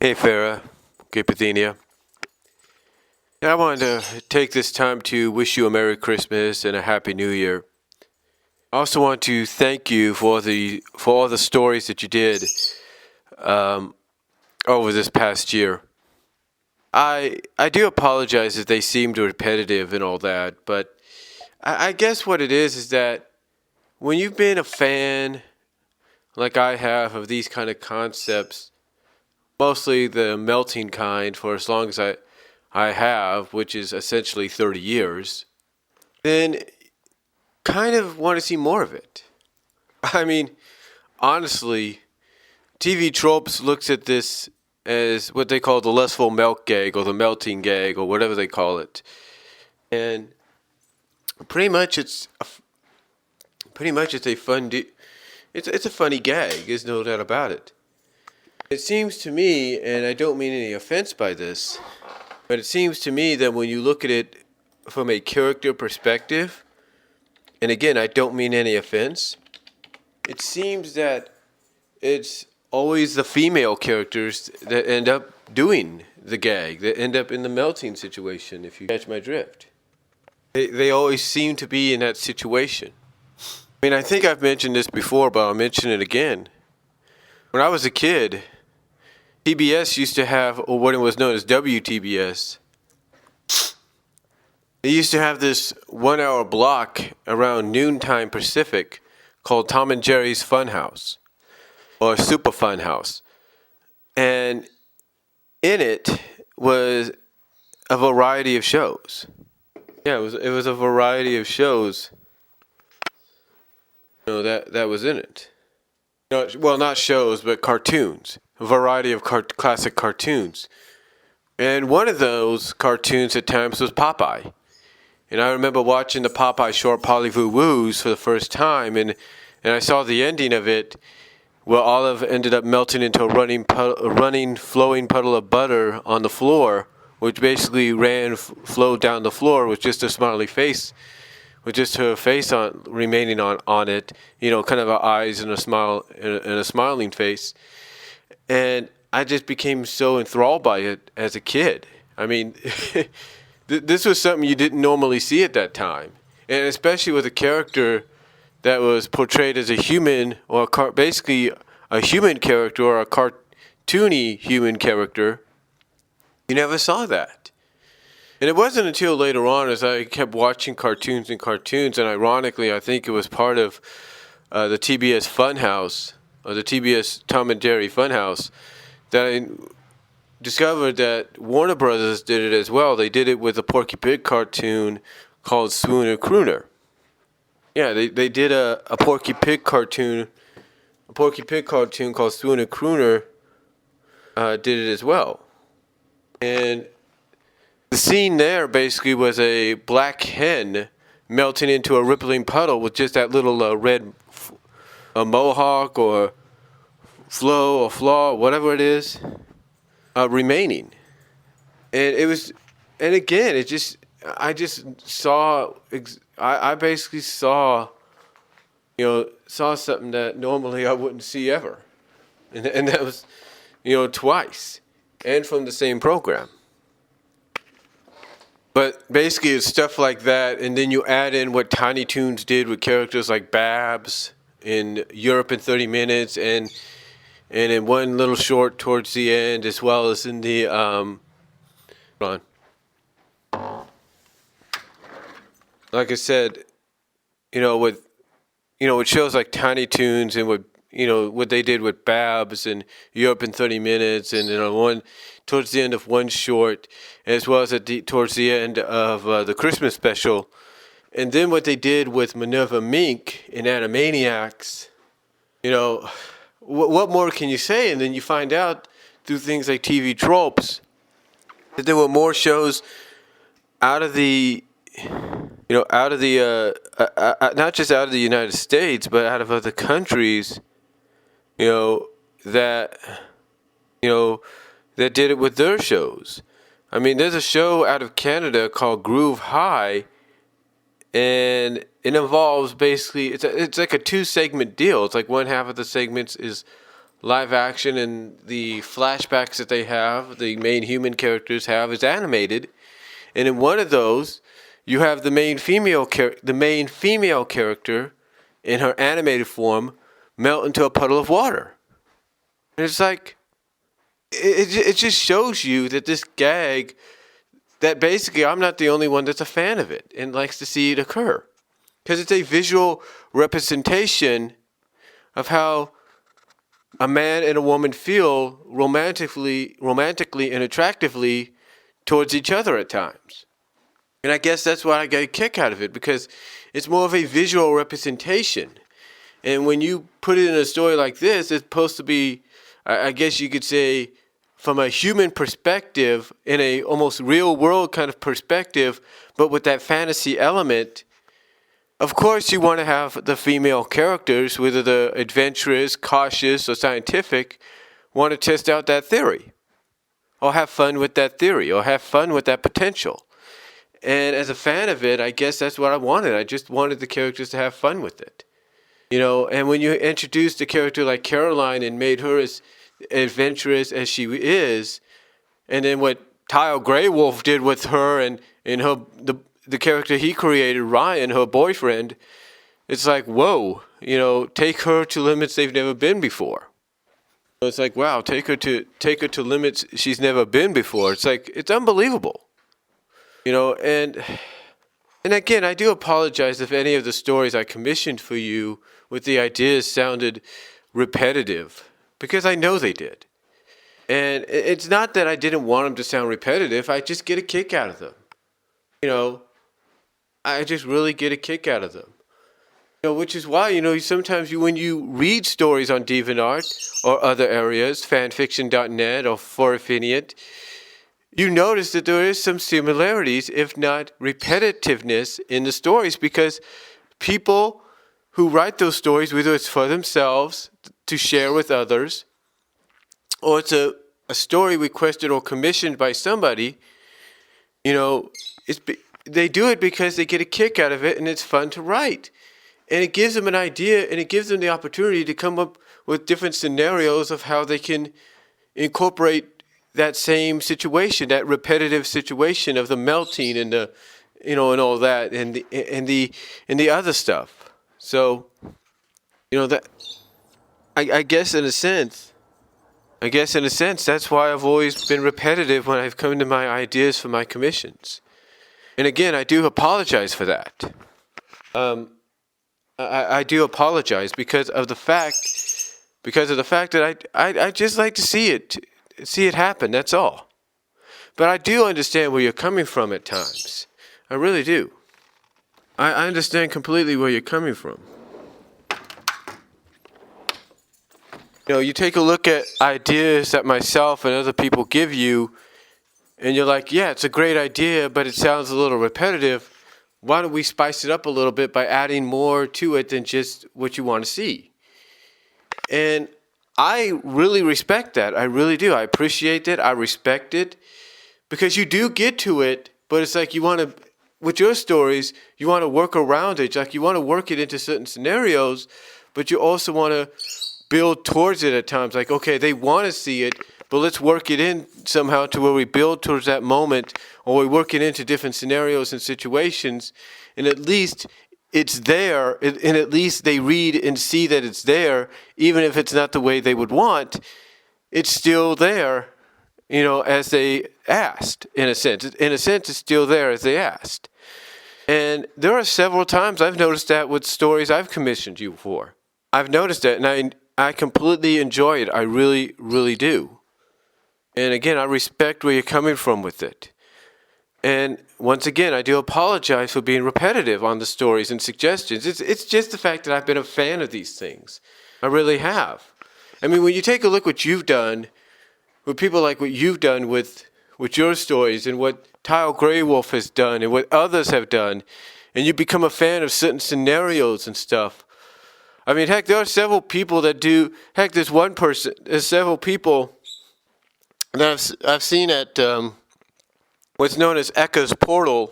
Hey Farah, Grapehyacinth. I wanted to take this time to wish you a Merry Christmas and a Happy New Year. I also want to thank you for all the stories that you did um, over this past year. I do apologize if they seemed repetitive and all that, but I guess what it is that when you've been a fan like I have of these kind of concepts, mostly the melting kind for as long as I have, which is essentially 30 years, then kind of want to see more of it. I mean, honestly, TV Tropes looks at this as what they call the lustful milk gag or the melting gag or whatever they call it. And pretty much it's a it's a funny gag, there's no doubt about it. It seems to me, and I don't mean any offense by this, but it seems to me that when you look at it from a character perspective, and again, I don't mean any offense, it seems that it's always the female characters that end up doing the gag, that end up in the melting situation, if you catch my drift. They always seem to be in that situation. I mean, I think I've mentioned this before, but I'll mention it again. When I was a kid, TBS used to have, or what it was known as WTBS, they used to have this 1 hour block around noontime Pacific called Tom and Jerry's Funhouse, or Super Funhouse. And in it was a variety of shows. Yeah, it was a variety of shows, that was in it. No, well, not shows, but cartoons. A variety of classic cartoons. And one of those cartoons at times was Popeye. And I remember watching the Popeye short Polly-Voo Woos for the first time, and I saw the ending of it where Olive ended up melting into a running, flowing puddle of butter on the floor, which basically flowed down the floor with just a smiley face, with just her face remaining on it, kind of her eyes and a smile and a smiling face. And I just became so enthralled by it as a kid. I mean, this was something you didn't normally see at that time, and especially with a character that was portrayed as a human, or basically a human character or a cartoony human character. You never saw that. And it wasn't until later on, as I kept watching cartoons, and ironically, I think it was part of the TBS Funhouse, or the TBS Tom and Jerry Funhouse, that I discovered that Warner Brothers did it as well. They did it with a Porky Pig cartoon called Swooner Crooner. Yeah, they did a Porky Pig cartoon called Swooner Crooner, did it as well. And the scene there basically was a black hen melting into a rippling puddle with just that little red mohawk or flaw, whatever it is, remaining. And it was, and again, I basically saw something that normally I wouldn't see ever. And that was, twice, and from the same program. But basically, it's stuff like that, and then you add in what Tiny Toons did with characters like Babs in Europe in 30 Minutes, and in one little short towards the end, as well as in the hold on. Like I said, with shows like Tiny Toons and what they did with Babs and Europe in 30 Minutes, and one towards the end of one short, as well as towards the end of the Christmas special, and then what they did with Minerva Mink in Animaniacs. What more can you say? And then you find out through things like TV Tropes that there were more shows out of the not just out of the United States, but out of other countries, that did it with their shows. I mean, there's a show out of Canada called Groove High, and it involves basically, it's like a 2-segment deal. It's like one half of the segments is live action and the flashbacks that they have, the main human characters have, is animated. And in one of those, you have the main female character in her animated form melt into a puddle of water. And it's like, it just shows you that this gag, that basically I'm not the only one that's a fan of it and likes to see it occur. Because it's a visual representation of how a man and a woman feel romantically and attractively towards each other at times. And I guess that's why I get a kick out of it, because it's more of a visual representation. And when you put it in a story like this, it's supposed to be, I guess you could say, from a human perspective, in a almost real world kind of perspective, but with that fantasy element. Of course, you want to have the female characters, whether they're adventurous, cautious, or scientific, want to test out that theory, or have fun with that theory, or have fun with that potential. And as a fan of it, I guess that's what I wanted. I just wanted the characters to have fun with it. And when you introduced a character like Caroline and made her as adventurous as she is, and then what Tile Grey Wolf did with her and her the character he created, Ryan, her boyfriend, it's like, whoa, take her to limits they've never been before. It's like, wow, take her to limits she's never been before. It's like, it's unbelievable. And again, I do apologize if any of the stories I commissioned for you with the ideas sounded repetitive, because I know they did. And it's not that I didn't want them to sound repetitive. I just get a kick out of them. I just really get a kick out of them. Which is why, sometimes when you read stories on DeviantArt or other areas, fanfiction.net or Forafiniate, you notice that there is some similarities, if not repetitiveness, in the stories, because people who write those stories, whether it's for themselves to share with others, or it's a story requested or commissioned by somebody, they do it because they get a kick out of it and it's fun to write. And it gives them an idea, and it gives them the opportunity to come up with different scenarios of how they can incorporate that same situation, that repetitive situation of the melting and the, and all that, and the other stuff. So, that I guess in a sense, that's why I've always been repetitive when I've come to my ideas for my commissions. And again, I do apologize for that. I do apologize because of the fact that I just like to see it happen. That's all. But I do understand where you're coming from at times. I really do. I understand completely where you're coming from. You take a look at ideas that myself and other people give you, and you're like, yeah, it's a great idea, but it sounds a little repetitive. Why don't we spice it up a little bit by adding more to it than just what you want to see? And I really respect that. I really do. I appreciate it. I respect it. Because you do get to it, but it's like you want to, with your stories, you want to work around it. Like you want to work it into certain scenarios, but you also want to build towards it at times. Like, okay, they want to see it, but let's work it in somehow to where we build towards that moment, or we work it into different scenarios and situations, and at least it's there, and at least they read and see that it's there, even if it's not the way they would want, it's still there, as they asked, in a sense. In a sense, it's still there as they asked. And there are several times I've noticed that with stories I've commissioned you for. I've noticed that, and I completely enjoy it. I really, really do. And again, I respect where you're coming from with it. And once again, I do apologize for being repetitive on the stories and suggestions. It's just the fact that I've been a fan of these things. I really have. I mean, when you take a look what you've done, with people like what you've done with your stories, and what Tile Grey Wolf has done, and what others have done, and you become a fan of certain scenarios and stuff. I mean, heck, there are several people that do. Heck, there's several people that I've seen at what's known as Eka's Portal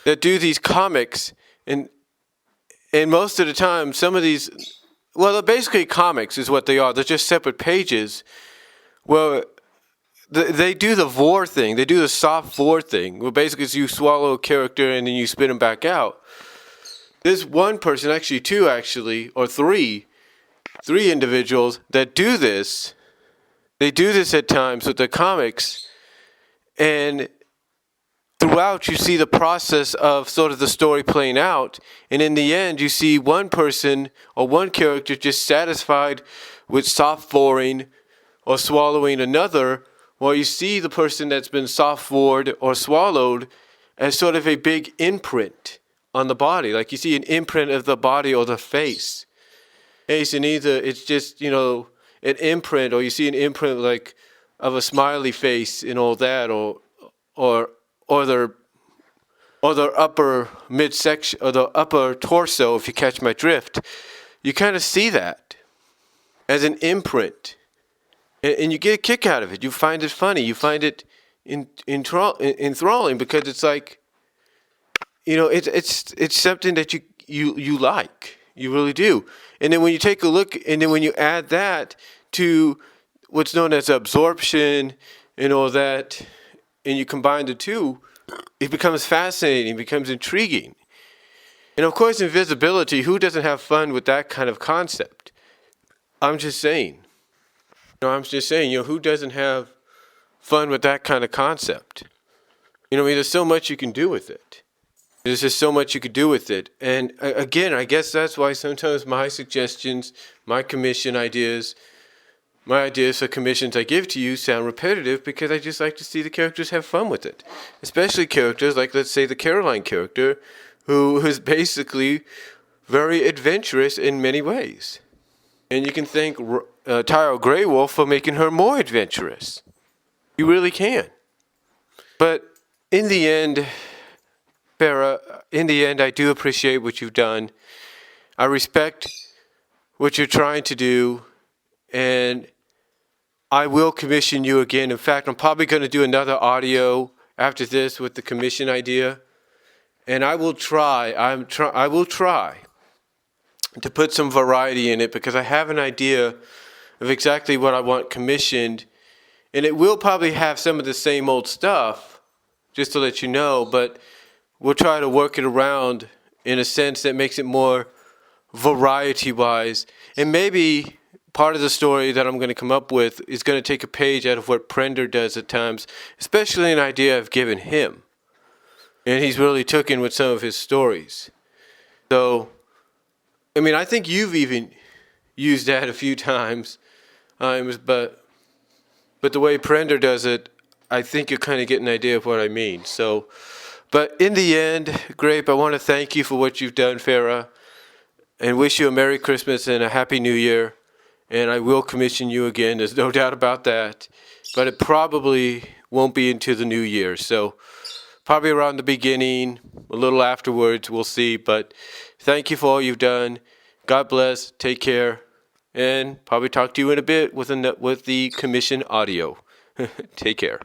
that do these comics, and most of the time, some of these, well, they're basically comics is what they are. They're just separate pages. Well, they do the vor thing. They do the soft vor thing. Well, basically, it's you swallow a character and then you spit them back out. There's one person, actually two, or three individuals that do this. They do this at times with the comics, and throughout you see the process of sort of the story playing out, and in the end you see one person or one character just satisfied with soft voring or swallowing another, while you see the person that's been soft vored or swallowed as sort of a big imprint on the body, like you see an imprint of the body or the face. And either it's just, an imprint, or you see an imprint like of a smiley face and all that, or their upper midsection or the upper torso, if you catch my drift. You kind of see that as an imprint, and you get a kick out of it. You find it funny. You find it enthralling because it's like, it's something that you like. You really do. And then when you take a look, and then when you add that to what's known as absorption and all that, and you combine the two, it becomes fascinating, becomes intriguing. And of course, invisibility, who doesn't have fun with that kind of concept? I'm just saying, who doesn't have fun with that kind of concept? There's so much you can do with it. There's just so much you could do with it. And again, I guess that's why sometimes my suggestions, my commission ideas, my ideas for commissions I give to you sound repetitive, because I just like to see the characters have fun with it. Especially characters like, let's say, the Caroline character, who is basically very adventurous in many ways. And you can thank Tyrell Grey Wolf for making her more adventurous. You really can. But in the end, Farah, I do appreciate what you've done. I respect what you're trying to do, and I will commission you again. In fact, I'm probably going to do another audio after this with the commission idea, and I will try. I will try to put some variety in it, because I have an idea of exactly what I want commissioned, and it will probably have some of the same old stuff, just to let you know, but we'll try to work it around in a sense that makes it more variety-wise. And maybe part of the story that I'm going to come up with is going to take a page out of what Prender does at times, especially an idea I've given him. And he's really took in with some of his stories. So, I think you've even used that a few times, but the way Prender does it, I think you kind of get an idea of what I mean. So, but in the end, Grape, I want to thank you for what you've done, Farah, and wish you a Merry Christmas and a Happy New Year. And I will commission you again, there's no doubt about that. But it probably won't be into the new year. So probably around the beginning, a little afterwards, we'll see. But thank you for all you've done. God bless, take care, and probably talk to you in a bit with the commission audio. Take care.